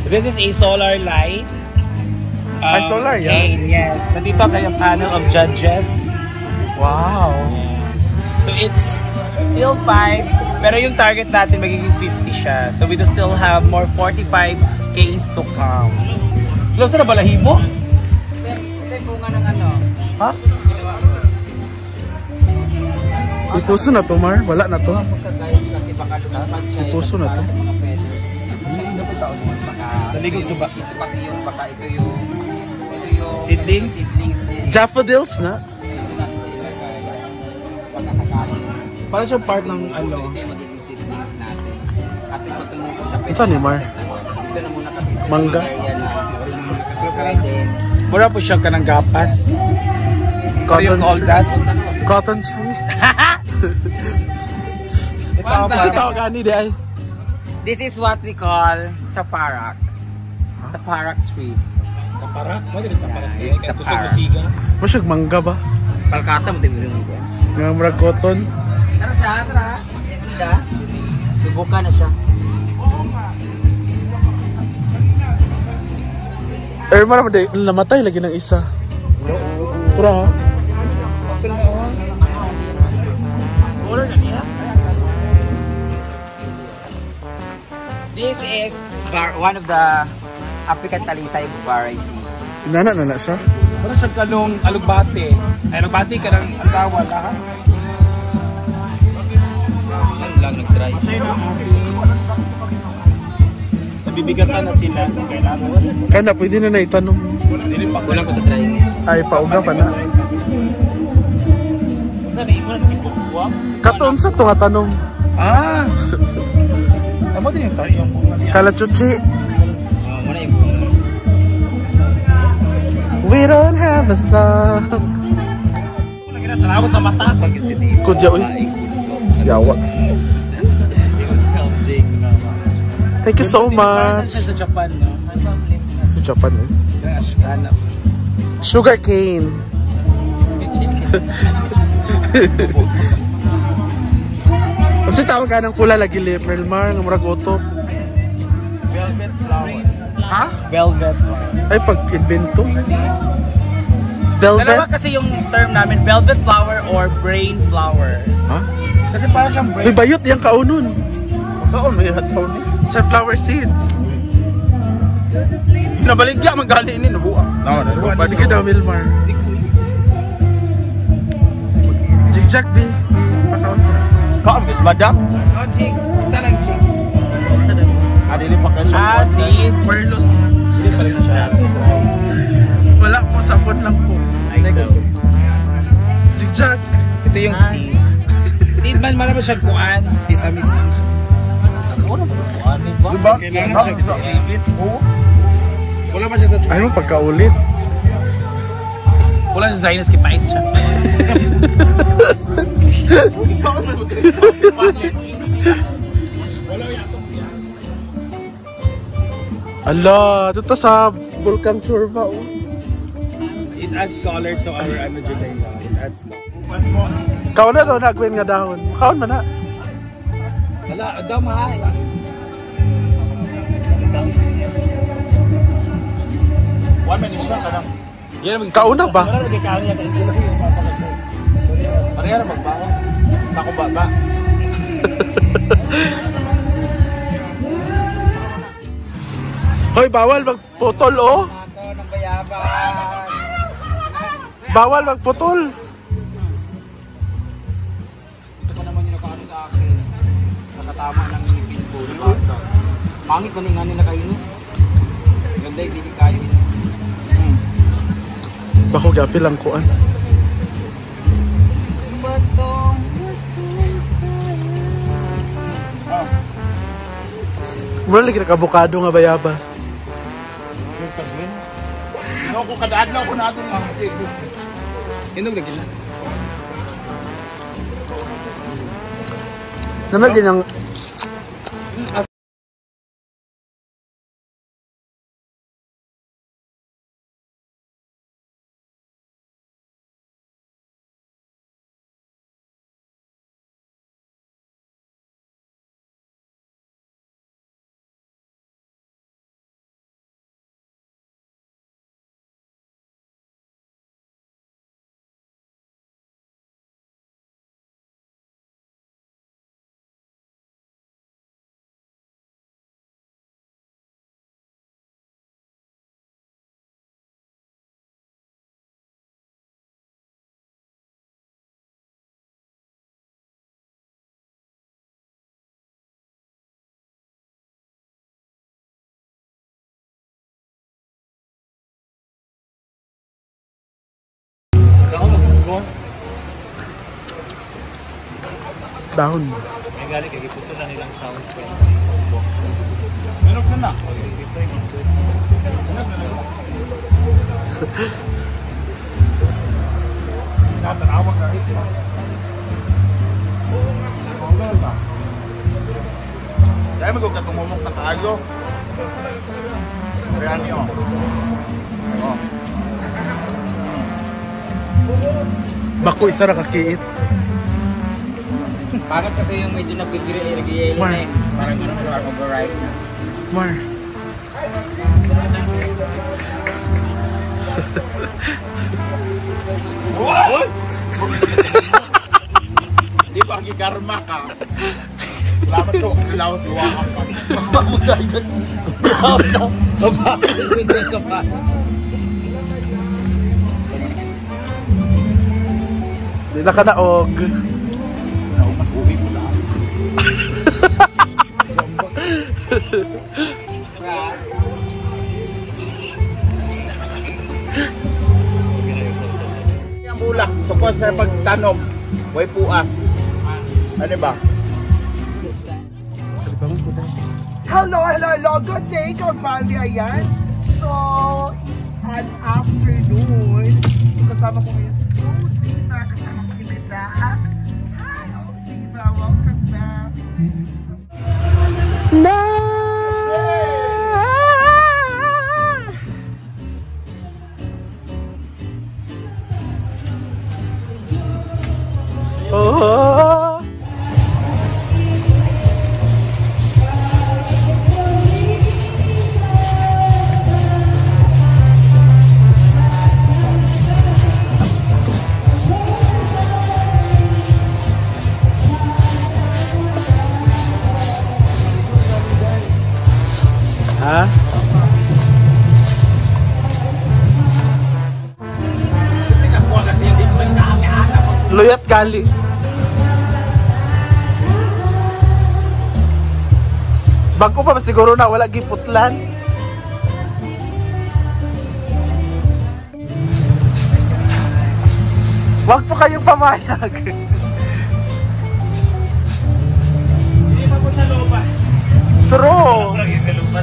This is a solar light. Solar, yeah? Cane, yes. Nandito kayo panel of judges. Wow. Yes. So it's still 5, pero yung target natin magiging 50 siya. So we do still have more 45 canes to come. Ilang sa na balahibo? Ito yung bunga ng ano. Ha? Ipuso na to, Mar. Wala na to. Ito siya guys kasi baka lumipad siya. Ipuso na to. Mga feathers. Baka Naligog suba. Ito kasi yung baka ito yung Seedlings? seedlings din. Daffodils na. Ito natin ilagay. Baka sakali. Parang siya part ng So ano. ito yung magiging seedlings natin. At least matulungan ko siya. Saan ni Mar? Dito na muna kasi. Ito Mangga? yung area na pwede. Mura po siya ka ng gapas. What do you call that? Cotton tree. Kasi tawag ani di ay. This is what we call chaparak. Chaparak tree. Taparak? What is taparak? It's taparak. Masyag mangga ba? Palkata mo din mo ko. Nga murag cotton. Tara siya, tara. Yan ganda. Subukan na siya. Marami day namatay lagi ng isa. Tura ha. This is one of the African talisay variety. Nana na siya. Parang siya kalong alugbate. Ay, alugbate ka ng agawal, ha? Yan lang nag-try. Nabibigatan na sila sa kailangan. Kana pwede na itanong. Kulang ko sa try. Ay pauga pa na. Katon sa to nga tanong. Ah! Tama din yung tayo yung bunga niya. Kalachuchi. Muna yung bunga. We don't have a song. Wala ginatanawa sa mata. Kudya uy. Yawa. Thank you so much. Sa Japan, no? Sa Japan eh. Ashkana. Sugar cane. Ano siya tawag ka ng pula lagi li? Melmar, ng murag utok. Velvet flower. Ha? Velvet. Ay, pag-invento. Dalawa Velvet? kasi yung term namin, velvet flower or brain flower. Ha? Kasi parang siyang May brain. bayot yung kaunon. Kaon, may hataw ni. Sunflower seeds. Nabaligya, magali ini, nabuha. No, pwede ka daw, Milmar. Jigjag, B. Pakaon siya. Kaon, guys, madam? Oh, chick. Isa lang, chick. Adili pa kayo siya. Seeds. Merlos. Hindi pa rin siya. Wala po, sabon lang po. Jigjag. Ito yung seed. Seed man, malaman siya kuan. Sesame seeds. Ano ba kuan? Diba? Kailangan siya kuan. Wala pa siya sa Ay mo, pagkaulit. wala siya sa Zainas, kipait siya. Ala, ito sa Volcan Churva. Oh. It adds color to our ano July na. It adds color. Kaon na daw, nagwin nga dahon. Kaon man na. Wala, damay. One minute siya, kanang. Kauna ba? Wala naging kaon niya. Pareha na magbawa. Ako ba? Hoy, bawal magputol, oh. Ito ng bayaban. Bawal magputol. Ito pa naman yung nakaano sa akin. Nakatama ng ngipin ko. Mangit ko na yung ano nakainit. Ganda yung dili kayo. Bako gapi lang kuan. Batong. Mura lagi nakabukado nga bayabas. Sino ko kadaan na ako natin lang. Inog lagi na. Naman din ang mo? Dahon. May galing kay iputo na nilang sounds ko. Meron ka na. Natanawag ka rin. Dahil magkatumumok na kaayo. Riyan niyo. Bako isa ra kakiit. Bakit kasi yung medyo nag-yelo na eh. Parang overripe na. Mar. Di ba karma ka? Salamat ko, kailangan siwakan ka. Di na ka naog. Uwi mo lang. Yung bulak, sukod sa pagtanom, way puas. Ano ba? Hello. Good day, Kamali. Ayan. So, an afternoon. Kasama ko ngayon si Diva. Kasama ko si Diva. Hi, Diva. Welcome back. Na! Oh! Ha? Luyat gali. Bangko pa siguro na wala giputlan. Wag po kayong pamayag. Hindi pa po siya lupa. True. Lagi ka lupa.